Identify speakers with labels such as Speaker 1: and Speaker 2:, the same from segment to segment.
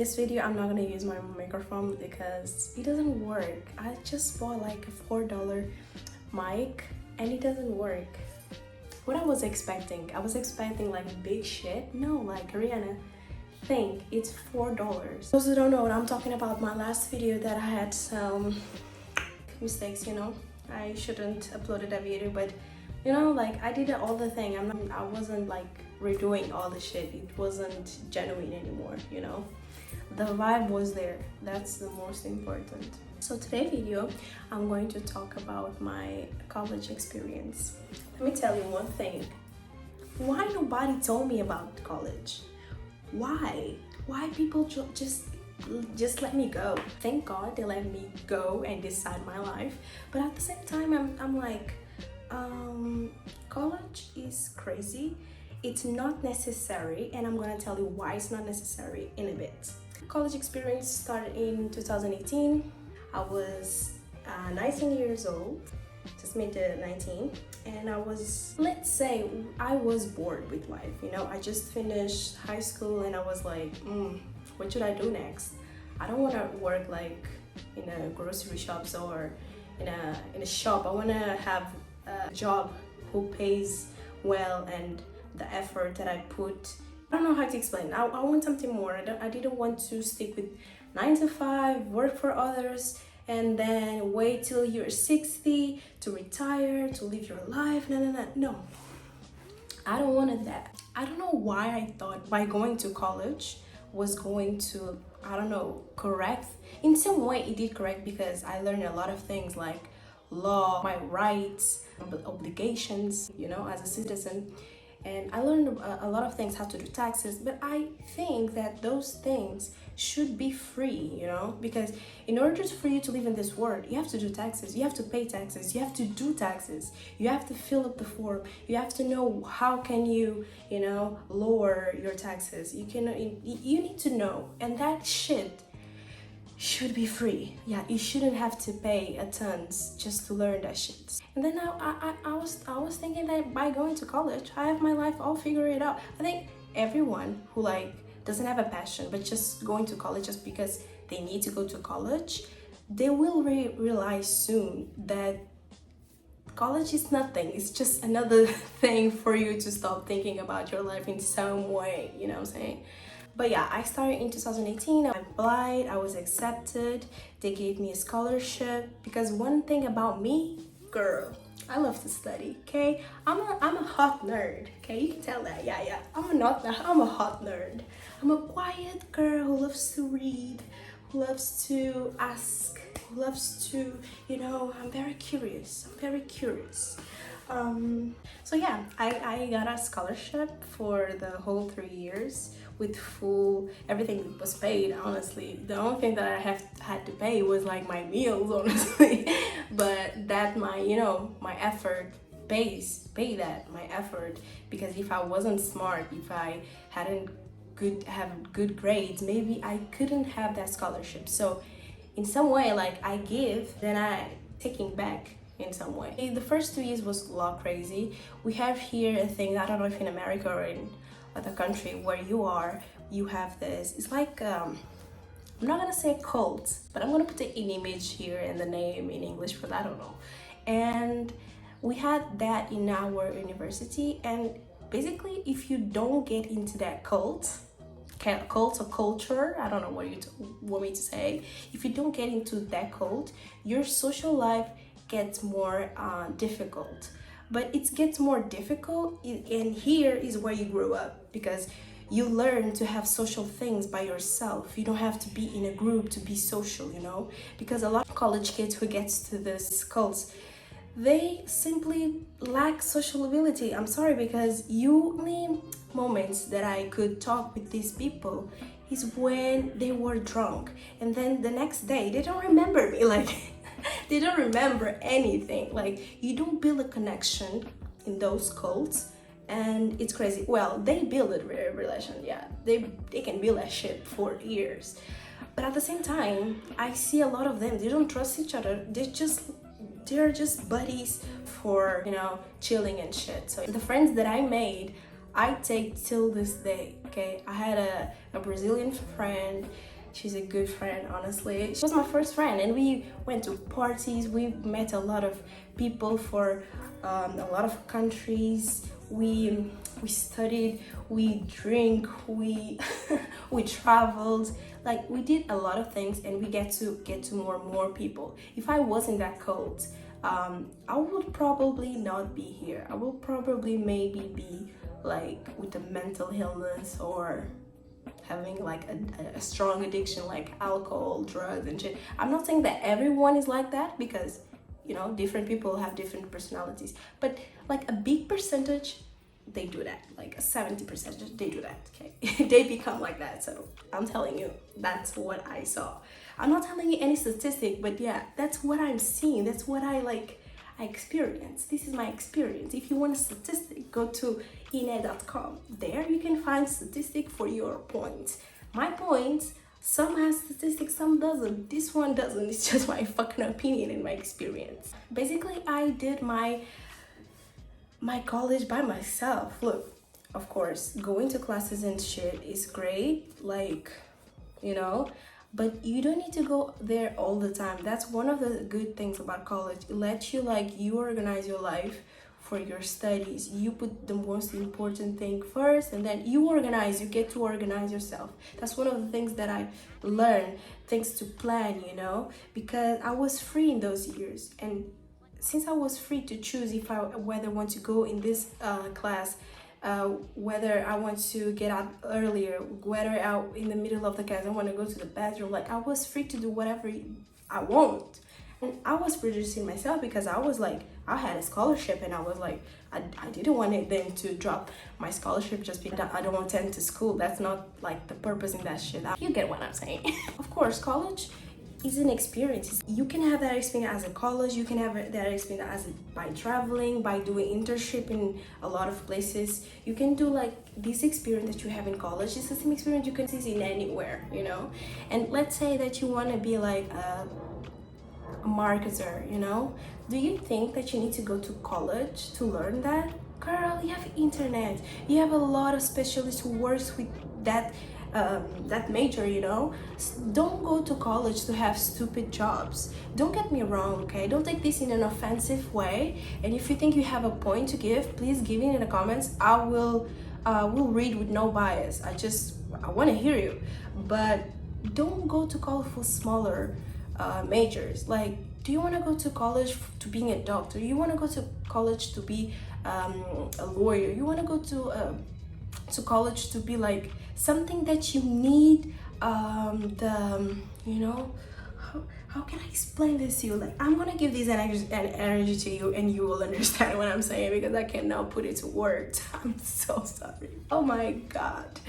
Speaker 1: This video I'm not gonna use my microphone because it doesn't work. I just bought like a $4 mic and it doesn't work. What I was expecting like big shit. No, like Rihanna thing, it's $4. Those who don't know what I'm talking about, my last video that I had some mistakes, you know. I shouldn't uploaded that video, but you know, like I did all the thing. I wasn't like redoing all the shit. It wasn't genuine anymore, you know. The vibe was there. That's the most important. So today's video, I'm going to talk about my college experience. Let me tell you one thing. Why nobody told me about college? Why people just let me go? Thank God they let me go and decide my life. But at the same time, I'm like, college is crazy. It's not necessary, and I'm gonna tell you why it's not necessary in a bit. College experience started in 2018. I was 19 years old, just made it 19, and I was, let's say, I was bored with life. You know, I just finished high school and I was like, what should I do next? I don't want to work like in a grocery shops or in a shop. I want to have a job who pays well, and the effort that I put, I don't know how to explain. I want something more. I didn't want to stick with 9 to 5, work for others, and then wait till you're 60 to retire, to live your life. No. I don't want that. I don't know why I thought by going to college was going to, I don't know, correct. In some way it did correct, because I learned a lot of things like law, my rights, obligations, you know, as a citizen. And I learned a lot of things, how to do taxes, but I think that those things should be free, you know, because in order for you to live in this world, you have to do taxes, you have to pay taxes, you have to do taxes, you have to fill up the form, you have to know how can you know, lower your taxes, you need to know, and that shit should be free. Yeah, you shouldn't have to pay a tons just to learn that shit. And then I was thinking that by going to college, I have my life all figured out. I think everyone who like doesn't have a passion but just going to college just because they need to go to college, they will realize soon that college is nothing. It's just another thing for you to stop thinking about your life in some way, you know what I'm saying? But yeah, I started in 2018. I applied, I was accepted. They gave me a scholarship, because one thing about me, girl, I love to study, okay? I'm a hot nerd, okay? You can tell that, yeah. I'm a hot nerd. I'm a quiet girl who loves to read, who loves to ask, who loves to, you know, I'm very curious. So yeah, I got a scholarship for the whole 3 years with full, everything was paid, honestly. The only thing that I had to pay was like my meals, honestly. But that my effort pay that, my effort, because if I wasn't smart, if I hadn't have good grades, maybe I couldn't have that scholarship. So in some way, like I give, then I taking back in some way. The first 2 years was a lot crazy. We have here a thing, I don't know if in America or in other country where you are, you have this, it's like I'm not gonna say cult, but I'm gonna put an image here and the name in English, but I don't know. And we had that in our university, and basically if you don't get into that cult or culture, I don't know what you want me to say, if you don't get into that cult, your social life gets more difficult. But it gets more difficult, and here is where you grow up, because you learn to have social things by yourself. You don't have to be in a group to be social, you know, because a lot of college kids who gets to this cults, they simply lack social ability. I'm sorry, because only moments that I could talk with these people is when they were drunk, and then the next day they don't remember me, like they don't remember anything. Like, you don't build a connection in those cults, and it's crazy. Well, they build a relation, yeah, they can build that shit for years, but at the same time I see a lot of them, they don't trust each other. They're just buddies for, you know, chilling and shit. So the friends that I made, I take till this day, okay? I had a Brazilian friend. She's a good friend, honestly. She was my first friend, and we went to parties. We met a lot of people for a lot of countries. We studied, we drink, we we traveled. Like, we did a lot of things, and we get to more and more people. If I wasn't that cult, I would probably not be here. I will probably maybe be like with a mental illness, or having like a strong addiction like alcohol, drugs, and shit. I'm not saying that everyone is like that, because you know, different people have different personalities, but like a big percentage, they do that. Like a 70%, they do that. Okay. They become like that. So I'm telling you, that's what I saw. I'm not telling you any statistic, but yeah, that's what I'm seeing. That's what I experience. This is my experience. If you want a statistic, go to ine.com. There you can find statistic for your points. My points, some has statistics, some doesn't. This one doesn't. It's just my fucking opinion and my experience. Basically, I did my college by myself. Look, of course, going to classes and shit is great, like, you know, but you don't need to go there all the time. That's one of the good things about college. It lets you, like, you organize your life for your studies. You put the most important thing first, and then you get to organize yourself. That's one of the things that I learned, things to plan, you know, because I was free in those years. And since I was free to choose whether I want to go in this class, whether I want to get out earlier, whether out in the middle of the class I want to go to the bathroom, like, I was free to do whatever I want. And I was producing myself, because I was like, I had a scholarship, and I was like, I didn't want them to drop my scholarship just because I don't want to attend to school. That's not like the purpose in that shit. You get what I'm saying. Of course, college is an experience. You can have that experience as a college. You can have that experience by traveling, by doing internship in a lot of places. You can do like this experience that you have in college. It's the same experience you can see in anywhere, you know. And let's say that you want to be like a marketer, you know. Do you think that you need to go to college to learn that? Girl, you have internet. You have a lot of specialists who works with that major, you know. Don't go to college to have stupid jobs. Don't get me wrong, okay? Don't take this in an offensive way. And if you think you have a point to give, please give it in the comments. I will read with no bias. I want to hear you. But don't go to college for smaller majors. Like, do you want to go to college to being a doctor? You want to go to college to be a lawyer? You want to go to college to be like something that you need, you know, how can I explain this to you? Like, I'm gonna give this energy to you, and you will understand what I'm saying, because I cannot put it to words. I'm so sorry. Oh my god.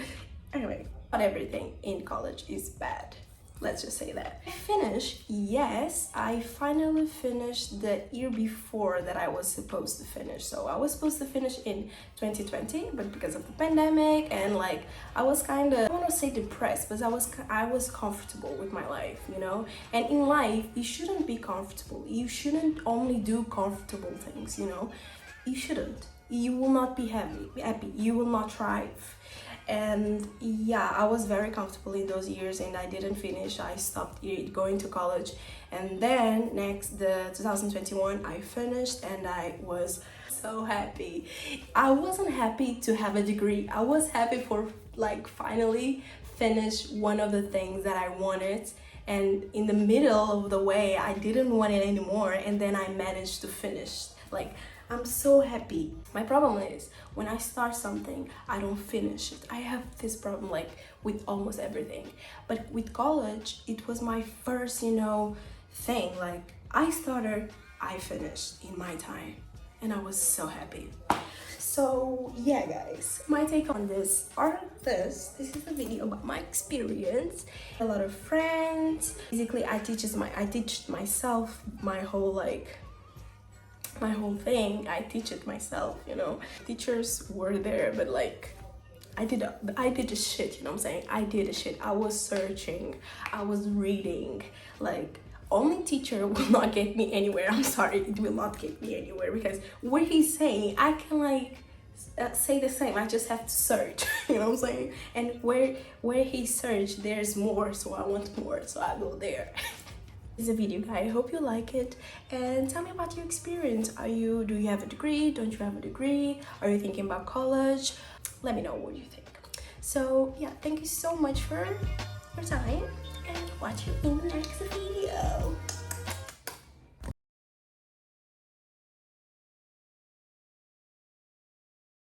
Speaker 1: Anyway, not everything in college is bad. Let's just say that. I finished, yes, I finally finished the year before that I was supposed to finish. So I was supposed to finish in 2020, but because of the pandemic, and like, I was kind of, I don't want to say depressed, but I was comfortable with my life, you know. And in life, you shouldn't be comfortable. You shouldn't only do comfortable things, you know. You shouldn't. You will not be happy. You will not thrive. And yeah, I was very comfortable in those years, and I didn't finish. I stopped going to college, and then the 2021 I finished, and I was so happy. I wasn't happy to have a degree. I was happy for like finally finish one of the things that I wanted, and in the middle of the way I didn't want it anymore, and then I managed to finish. Like, I'm so happy. My problem is, when I start something, I don't finish it. I have this problem like with almost everything. But with college, it was my first, you know, thing. Like, I started, I finished in my time, and I was so happy. So yeah, guys, my take on this this is a video about my experience. A lot of friends. Basically, I teach myself my whole thing. I teach it myself, you know. Teachers were there, but like, I did the shit, you know what I'm saying? I did the shit. I was searching, I was reading. Like, only teacher will not get me anywhere. I'm sorry, it will not get me anywhere, because what he's saying, I can like say the same. I just have to search. You know what I'm saying? And where he searched, there's more, so I want more, so I go there. This is a video, guys. I hope you like it, and tell me about your experience. Do you have a degree? Don't you have a degree? Are you thinking about college? Let me know what you think. So yeah, thank you so much for your time, and watch you in the next video.